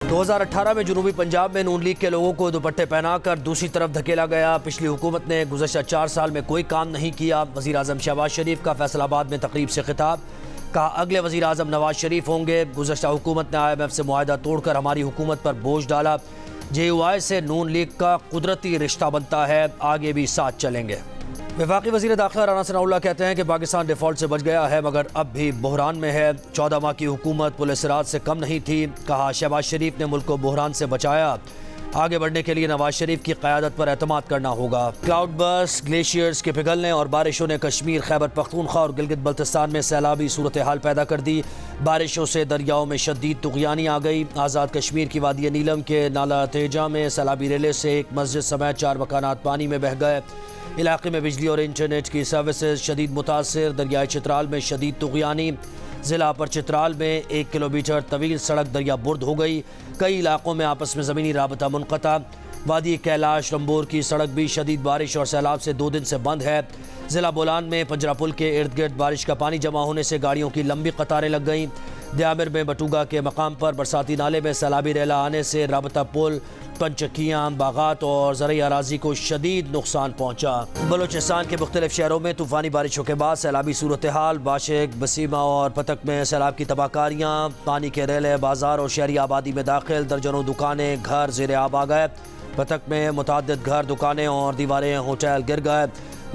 2018 میں جنوبی پنجاب میں نون لیگ کے لوگوں کو دوپٹے پہنا کر دوسری طرف دھکیلا گیا۔ پچھلی حکومت نے گزشتہ 4 سال میں کوئی کام نہیں کیا۔ وزیر اعظم شہباز شریف کا فیصل آباد میں تقریب سے خطاب، کہا اگلے وزیر اعظم نواز شریف ہوں گے۔ گزشتہ حکومت نے IMF سے معاہدہ توڑ کر ہماری حکومت پر بوجھ ڈالا۔ JUI سے نون لیگ کا قدرتی رشتہ بنتا ہے، آگے بھی ساتھ چلیں گے۔ وفاقی وزیر داخلہ رانا ثناء اللہ کہتے ہیں کہ پاکستان ڈیفالٹ سے بچ گیا ہے مگر اب بھی بحران میں ہے۔ 14 ماہ کی حکومت پولیس رات سے کم نہیں تھی، کہا شہباز شریف نے ملک کو بحران سے بچایا۔ آگے بڑھنے کے لیے نواز شریف کی قیادت پر اعتماد کرنا ہوگا۔ کلاؤڈ برسٹ، گلیشیئرز کے پگھلنے اور بارشوں نے کشمیر، خیبر پختونخوا اور گلگت بلتستان میں سیلابی صورتحال پیدا کر دی۔ بارشوں سے دریاؤں میں شدید طغیانی آ گئی۔ آزاد کشمیر کی وادی نیلم کے نالہ تیجا میں سیلابی ریلے سے ایک مسجد سمیت 4 مکانات پانی میں بہہ گئے۔ علاقے میں بجلی اور انٹرنیٹ کی سروسز شدید متاثر۔ دریائے چترال میں شدید طغیانی۔ ضلع پر چترال میں 1 کلومیٹر طویل سڑک دریا برد ہو گئی۔ کئی علاقوں میں آپس میں زمینی رابطہ منقطع۔ وادی کیلاش رمبور کی سڑک بھی شدید بارش اور سیلاب سے 2 دن سے بند ہے۔ ضلع بولان میں پنجرا پل کے ارد گرد بارش کا پانی جمع ہونے سے گاڑیوں کی لمبی قطاریں لگ گئیں۔ دیامر میں بٹوگا کے مقام پر برساتی نالے میں سیلابی ریلا آنے سے رابطہ پل، پنچکیاں، باغات اور زرعی اراضی کو شدید نقصان پہنچا۔ بلوچستان کے مختلف شہروں میں طوفانی بارشوں کے بعد سیلابی صورتحال۔ باشق، بسیمہ اور پتک میں سیلاب کی تباہ کاریاں۔ پانی کے ریلے بازار اور شہری آبادی میں داخل۔ درجنوں دکانیں، گھر زیر آب آ گئے۔ پتک میں متعدد گھر، دکانیں اور دیواریں ہوٹل گر گئے۔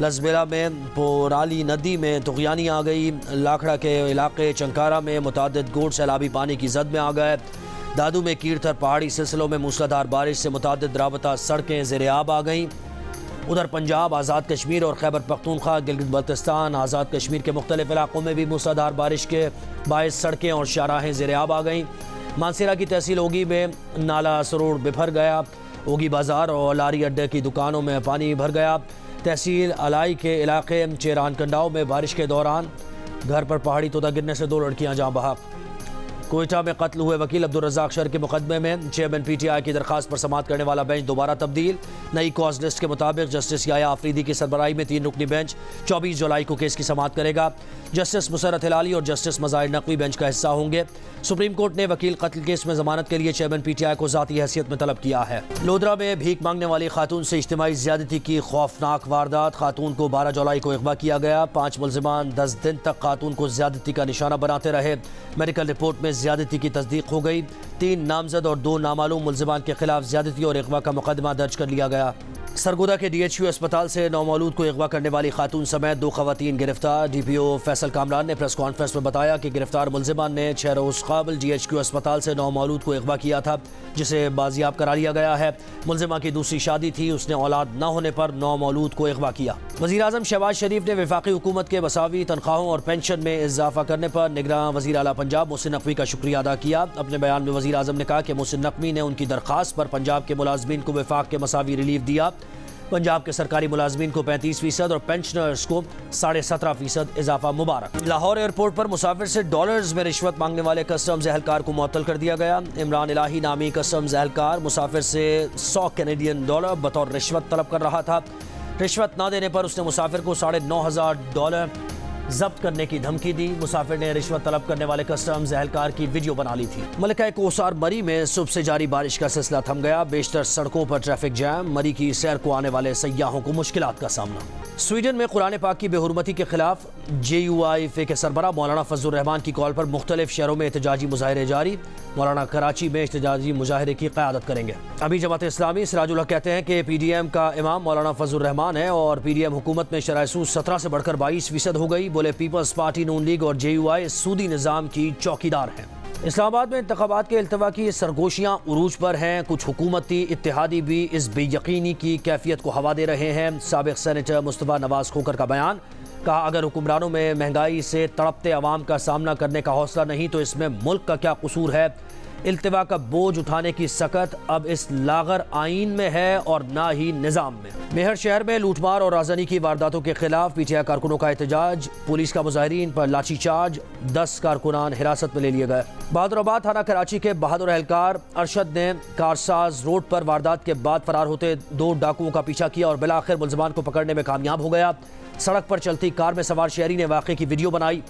لزبیلا میں پورالی ندی میں طغیانی آ گئی۔ لاکھڑا کے علاقے چنکارا میں متعدد گوٹ سیلابی پانی کی زد میں آ گئے۔ دادو میں کیرتھر پہاڑی سلسلوں میں موسلادھار بارش سے متعدد رابطہ سڑکیں زیر آب آ گئیں۔ ادھر پنجاب، آزاد کشمیر اور خیبر پختونخوا، گلگت بلتستان، آزاد کشمیر کے مختلف علاقوں میں بھی موسلادھار بارش کے باعث سڑکیں اور شاہراہیں زیر آب آ گئیں۔ مانسیرا کی تحصیل اوگی میں نالہ سروڑ بپھر گیا۔ اوگی بازار اور لاری اڈے کی دکانوں میں پانی بھر گیا۔ تحصیل الائی کے علاقے چیران کنڈاؤ میں بارش کے دوران گھر پر پہاڑی تودا گرنے سے 2 لڑکیاں جاں بحق۔ کوئٹہ میں قتل ہوئے وکیل عبدالرزاق شر کے مقدمے میں چیئرمین PTI کی درخواست پر سماعت کرنے والا بینچ دوبارہ تبدیل۔ نئی کاز لسٹ کے مطابق جسٹس یحییٰ آفریدی کی سربراہی میں 3 رکنی بینچ 24 جولائی کو کیس کی سماعت کرے گا۔ جسٹس مسرت ہلالی اور جسٹس مظاہر نقوی بینچ کا حصہ ہوں گے۔ سپریم کورٹ نے وکیل قتل کیس میں ضمانت کے لیے چیئرمین PTI کو ذاتی حیثیت میں طلب کیا ہے۔ لودھرا میں بھیک مانگنے والی خاتون سے اجتماعی زیادتی کی خوفناک واردات۔ خاتون کو 12 جولائی کو اغوا کیا گیا۔ 5 ملزمان 10 دن تک خاتون کو زیادتی کا نشانہ بناتے رہے۔ میڈیکل رپورٹ میں زیادتی کی تصدیق ہو گئی۔ 3 نامزد اور 2 نامعلوم ملزمان کے خلاف زیادتی اور اغوا کا مقدمہ درج کر لیا گیا۔ سرگودا کے DHU اسپتال سے نومولود کو اغوا کرنے والی خاتون سمیت 2 خواتین گرفتار۔ DPO فیصل کامران نے پریس کانفرنس میں بتایا کہ گرفتار ملزمان نے 6 روز قبل GHQ اسپتال سے نومولود کو اغوا کیا تھا، جسے بازیاب کرا لیا گیا ہے۔ ملزمہ کی دوسری شادی تھی، اس نے اولاد نہ ہونے پر نومولود کو اغوا کیا۔ وزیر اعظم شہباز شریف نے وفاقی حکومت کے مساوی تنخواہوں اور پینشن میں اضافہ کرنے پر نگراں وزیر اعلیٰ پنجاب محسن نقوی کا شکریہ ادا کیا۔ اپنے بیان میں وزیر اعظم نے کہا کہ محسن نقوی نے ان کی درخواست پر پنجاب کے ملازمین کو وفاق کے مساوی ریلیف دیا۔ پنجاب کے سرکاری ملازمین کو 35% اور پینشنرز کو 17.5% اضافہ مبارک۔ لاہور ایئرپورٹ پر مسافر سے ڈالرز میں رشوت مانگنے والے کسٹمز اہلکار کو معطل کر دیا گیا۔ عمران الہی نامی کسٹمز اہلکار مسافر سے 100 کینیڈین ڈالر بطور رشوت طلب کر رہا تھا۔ رشوت نہ دینے پر اس نے مسافر کو $9,500 ضبط کرنے کی دھمکی دی۔ مسافر نے رشوت طلب کرنے والے کسٹمز اہلکار کی ویڈیو بنا لی تھی۔ ملکہ کوسار مری میں صبح سے جاری بارش کا سلسلہ تھم گیا۔ بیشتر سڑکوں پر ٹریفک جام۔ مری کی سیر کو آنے والے سیاحوں کو مشکلات کا سامنا۔ سویڈن میں قرآن پاک کی بے حرمتی کے خلاف JUI کے سربراہ مولانا فضل الرحمان کی کال پر مختلف شہروں میں احتجاجی مظاہرے جاری۔ مولانا کراچی میں احتجاجی مظاہرے کی قیادت کریں گے۔ ابھی جماعت اسلامی سراج الحق کہتے ہیں کہ PDM کا امام مولانا فضل الرحمان ہے اور PDM حکومت میں شرح سود 17 سے بڑھ کر 22% ہو گئی۔ بولے پیپلز پارٹی، نون لیگ اور JUI سودی نظام کی چوکیدار ہیں۔ اسلام آباد میں انتخابات کے التوا کی سرگوشیاں عروج پر ہیں۔ کچھ حکومتی اتحادی بھی اس بے یقینی کی کیفیت کو ہوا دے رہے ہیں۔ سابق سینیٹر مصطفیٰ نواز کھوکھر کا بیان، کہا اگر حکمرانوں میں مہنگائی سے تڑپتے عوام کا سامنا کرنے کا حوصلہ نہیں تو اس میں ملک کا کیا قصور ہے۔ التوا کا بوجھ اٹھانے کی سکت اب اس لاغر آئین میں ہے اور نہ ہی نظام میں۔ میہر شہر میں لوٹ مار اور رازنی کی وارداتوں کے خلاف PTI کارکنوں کا احتجاج۔ پولیس کا مظاہرین پر لاٹھی چارج، 10 کارکنان حراست میں لے لیے گئے۔ بہادر آباد تھانہ کراچی کے بہادر اہلکار ارشد نے کارساز روڈ پر واردات کے بعد فرار ہوتے 2 ڈاکوؤں کا پیچھا کیا اور بالآخر ملزمان کو پکڑنے میں کامیاب ہو گیا۔ سڑک پر چلتی کار میں سوار شہری نے واقعے کی ویڈیو بنائی۔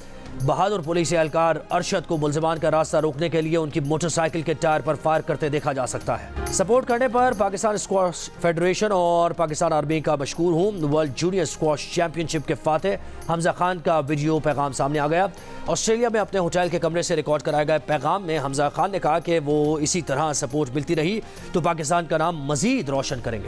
بہادر پولیس اہلکار ارشد کو ملزمان کا راستہ روکنے کے لیے ان کی موٹر سائیکل کے ٹائر پر فائر کرتے دیکھا جا سکتا ہے۔ سپورٹ کرنے پر پاکستان اسکواش فیڈریشن اور پاکستان آرمی کا مشکور ہوں۔ ورلڈ جونیئر اسکواش چیمپئن شپ کے فاتح حمزہ خان کا ویڈیو پیغام سامنے آ گیا۔ آسٹریلیا میں اپنے ہوٹل کے کمرے سے ریکارڈ کرائے گئے پیغام میں حمزہ خان نے کہا کہ وہ اسی طرح سپورٹ ملتی رہی تو پاکستان کا نام مزید روشن کریں گے۔